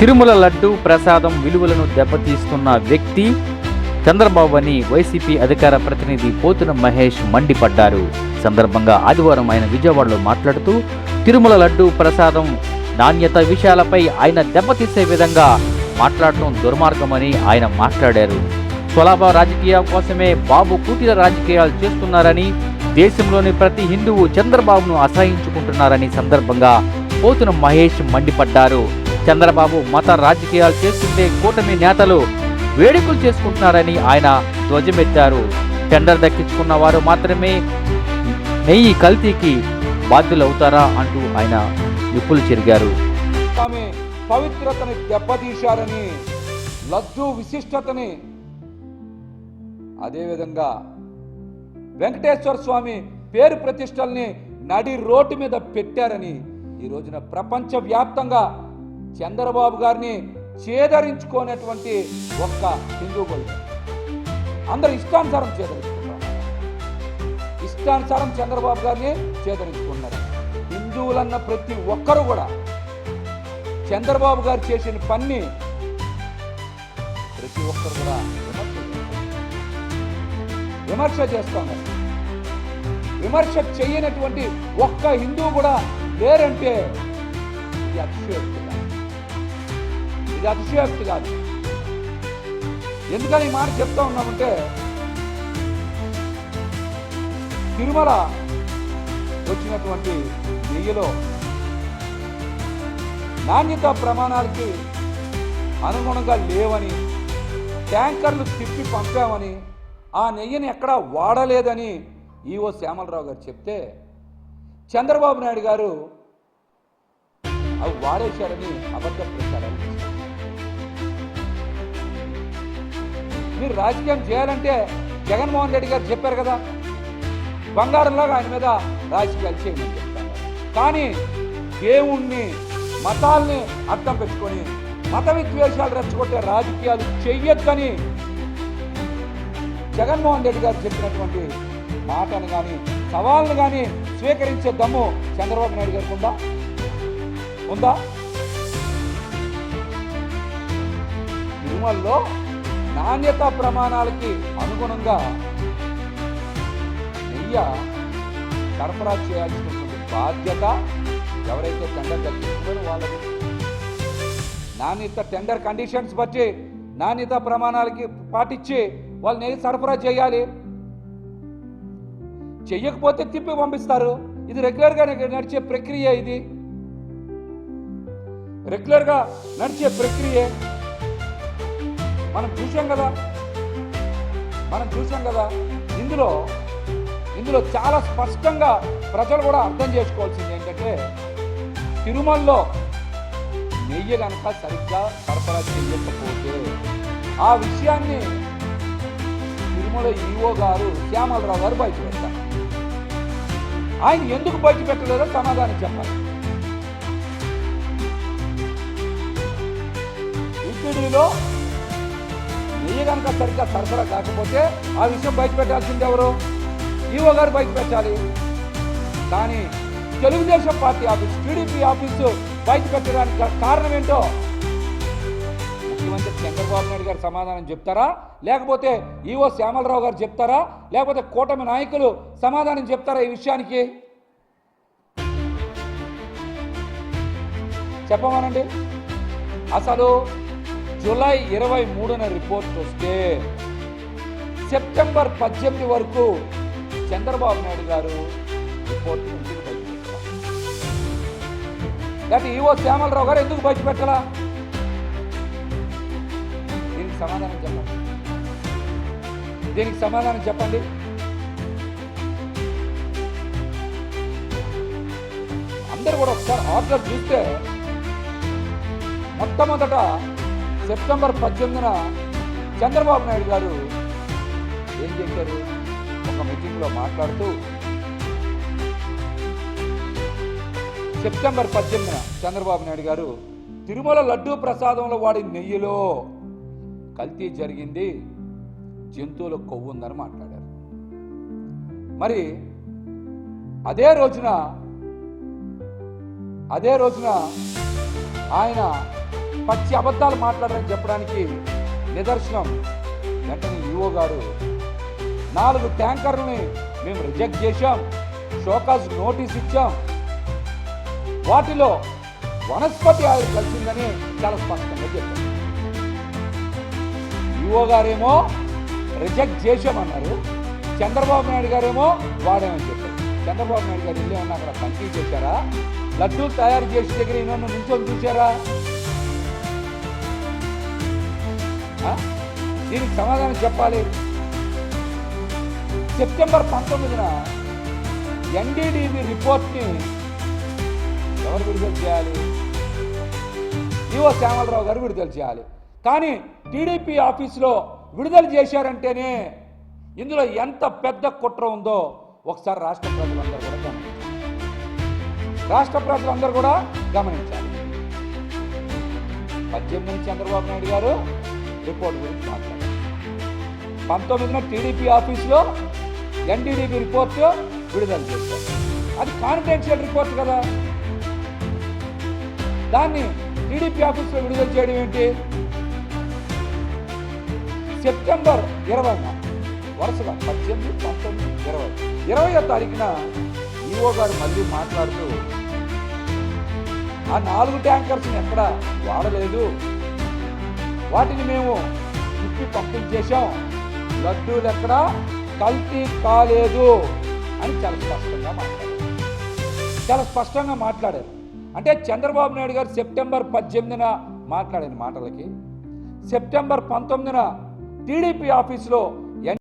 తిరుమల లడ్డు ప్రసాదం విలువలను దెబ్బతీస్తున్న వ్యక్తి చంద్రబాబు అని వైసీపీ అధికార ప్రతినిధి పోతున మహేష్ మండిపడ్డారు. సందర్భంగా ఆదివారం ఆయన విజయవాడలో మాట్లాడుతూ తిరుమల లడ్డు ప్రసాదం నాణ్యత విషయాలపై ఆయన దెబ్బతీసే విధంగా మాట్లాడటం దుర్మార్గమని ఆయన మాట్లాడారు. స్వలాభ రాజకీయాల కోసమే బాబు కుటీర రాజకీయాలు చేస్తున్నారని, దేశంలోని ప్రతి హిందువు చంద్రబాబును అసహించుకుంటున్నారని సందర్భంగా పోతున మహేష్ మండిపడ్డారు. చంద్రబాబు మత రాజకీయాలు చేస్తుంటే కూటమి నేతలు వేడుకలు చేసుకుంటున్నారని ఆయన ధ్వజమెత్తారు. టెండర్ దక్కించుకున్న వారు మాత్రమే నెయ్యి కల్తీకి బాధ్యులవుతారా అంటూ ఆయన నిప్పులు చెరిగారు. పవిత్రతని దెబ్బతీశారని, లడ్డూ విశిష్టతని, అదేవిధంగా వెంకటేశ్వర స్వామి పేరు ప్రతిష్టల్ని నడి రోడ్డు మీద పెట్టారని ఈ రోజున ప్రపంచవ్యాప్తంగా చంద్రబాబు గారిని చేదరించుకునేటువంటి ఒక్క హిందూ గొల్లు అందరూ ఇష్టానుసారం చేదరించుకున్నారు. ఇష్టానుసారం చంద్రబాబు గారిని చేదరించుకున్నారు. హిందువులన్న ప్రతి ఒక్కరు కూడా చంద్రబాబు గారు చేసిన పని ప్రతి ఒక్కరు కూడా విమర్శ చేస్తున్నారు. విమర్శ చేయనటువంటి ఒక్క హిందువు కూడా లేరంటే ఇది అతిశయోక్తి కాదు. ఇది అతిశయోక్తి కాదు. ఎందుకని ఈ మాట చెప్తా ఉన్నామంటే, తిరుమల వచ్చినటువంటి నెయ్యిలో నాణ్యత ప్రమాణాలకి అనుగుణంగా లేవని, ట్యాంకర్లు తిప్పి పంపామని, ఆ నెయ్యిని ఎక్కడా వాడలేదని ఈవో శ్యామలరావు గారు చెప్తే చంద్రబాబు నాయుడు గారు అవి వాడేశారని అబద్ధ ప్రచారాలు చేశారు. మీరు రాజకీయం చేయాలంటే జగన్మోహన్ రెడ్డి గారు చెప్పారు కదా, బంగారంలాగా ఆయన మీద రాజకీయాలు చేయమని చెప్తారు. కానీ దేవుణ్ణి, మతాల్ని అర్థం పెట్టుకొని మత విద్వేషాలు రెచ్చగొట్టే రాజకీయాలు చెయ్యొద్దని జగన్మోహన్ రెడ్డి గారు చెప్పినటువంటి మాటను కానీ, సవాళ్ళను కానీ స్వీకరించే దమ్ము చంద్రబాబు నాయుడు గారికి ఉందా? తిరుమలలో నాణ్యత ప్రమాణాలకి అనుగుణంగా నెయ్యి సరఫరా చేయాల్సినటువంటి బాధ్యత ఎవరైతే టెండర్ దక్కించుకున్నారో వాళ్ళది. నాణ్యత టెండర్ కండిషన్స్ బట్టి నాణ్యత ప్రమాణాలకి పాటించి వాళ్ళు నెయ్యి సరఫరా చేయాలి. చెయ్యకపోతే తిప్పి పంపిస్తారు. ఇది రెగ్యులర్గా నడిచే ప్రక్రియ. ఇది రెగ్యులర్గా నడిచే ప్రక్రియ. మనం చూసాం కదా. ఇందులో చాలా స్పష్టంగా ప్రజలు కూడా అర్థం చేసుకోవాల్సింది ఏంటంటే, తిరుమలలో నెయ్యి కనుక సరిగ్గా సరఫరా చేయకపోతే ఆ విషయాన్ని తిరుమల ఈవో గారు శ్యామలరావు గారు బయట పెట్టారు. ఆయన ఎందుకు బయట పెట్టలేదో సమాధానం చెప్పాలి. టీటీడీలో నెయ్యి కనుక సరిగ్గా సరఫరా కాకపోతే ఆ విషయం బయట పెట్టాల్సింది ఎవరు? ఈవో గారు బయట పెట్టాలి. కానీ Telugu Desam party office, TDP office బయట పెట్టడానికి కారణం ఏంటో ముఖ్యమంత్రి చంద్రబాబు నాయుడు గారు సమాధానం చెప్తారా, లేకపోతే ఈవో శ్యామలరావు గారు చెప్తారా, లేకపోతే కూటమి నాయకులు సమాధానం చెప్తారా ఈ విషయానికి? చెప్పమనండి. అసలు జూలై 23న రిపోర్ట్ వస్తే సెప్టెంబర్ 18 వరకు చంద్రబాబు నాయుడు గారు రిపోర్ట్ ఇంటికి బయట పెట్టారు. లేకపోతే ఈవో శ్యామలరావు గారు ఎందుకు బయట పెట్టాలా? దీనికి సమాధానం చెప్పండి. అందరూ కూడా ఒకసారి ఆర్డర్ చూస్తే మొట్టమొదట సెప్టెంబర్ 18న చంద్రబాబు నాయుడు గారు ఏం చేశారు? ఒక మీటింగ్లో మాట్లాడుతూ సెప్టెంబర్ 18న చంద్రబాబు నాయుడు గారు తిరుమల లడ్డూ ప్రసాదంలో వాడి నెయ్యిలో కల్తీ జరిగింది, జంతువుల కొవ్వు ఉందని మాట్లాడారు. మరి అదే రోజున ఆయన పచ్చి అబద్ధాలు మాట్లాడారని చెప్పడానికి నిదర్శనం వెంటనే ఈఓ గారు 4 ట్యాంకర్లని మేము రిజెక్ట్ చేశాం, షోకాజ్ నోటీస్ ఇచ్చాం, వాటిలో వనస్పతి ఆయిల్ కలిసిందని చాలా స్పష్టంగా చెప్పారు. ఈఓ గారేమో రిజెక్ట్ చేశామన్నారు, చంద్రబాబు నాయుడు గారేమో వాడేమని చెప్పారు. చంద్రబాబు నాయుడు గారు ఇల్లు ఏమన్నా అక్కడ పంపిణీ చేశారా? లడ్డూలు తయారు చేసి దగ్గర ఈయన నిల్చొని చూశారా? దీనికి సమాధానం చెప్పాలి. సెప్టెంబర్ 19న ఎన్డీడీబీ రిపోర్ట్ని ఎవరు విడుదల చేయాలి? ఈఓ శ్యామలరావు గారు విడుదల చేయాలి. కానీ టీడీపీ ఆఫీసులో విడుదల చేశారంటేనే ఇందులో ఎంత పెద్ద కుట్ర ఉందో ఒకసారి రాష్ట్ర ప్రజలందరూ కూడా గమనించాలి. 18 చంద్రబాబు నాయుడు గారు రిపోర్ట్ గురించి మాట్లాడారు. 19న టీడీపీ ఆఫీసులో ఎన్డీడీబీ రిపోర్ట్ విడుదల చేశారు. అది కాన్ఫిడెన్షియల్ రిపోర్ట్ కదా, దాన్ని టీడీపీ ఆఫీసులో విడుదల చేయడం ఏంటి? సెప్టెంబర్ 20న వరుసగా 18, 19, 20 20వ తారీఖున ఈఓ గారు మళ్ళీ మాట్లాడుతూ ఆ 4 ట్యాంకర్స్ని ఎక్కడ వాడలేదు, వాటిని మేము తిప్పి పంపించేశాం, లడ్డూలు ఎక్కడ కల్తీ కాలేదు అని చాలా స్పష్టంగా మాట్లాడారు. అంటే చంద్రబాబు నాయుడు గారు సెప్టెంబర్ 18న మాట్లాడిన మాటలకి సెప్టెంబర్ 19న టీడీపీ ఆఫీసులో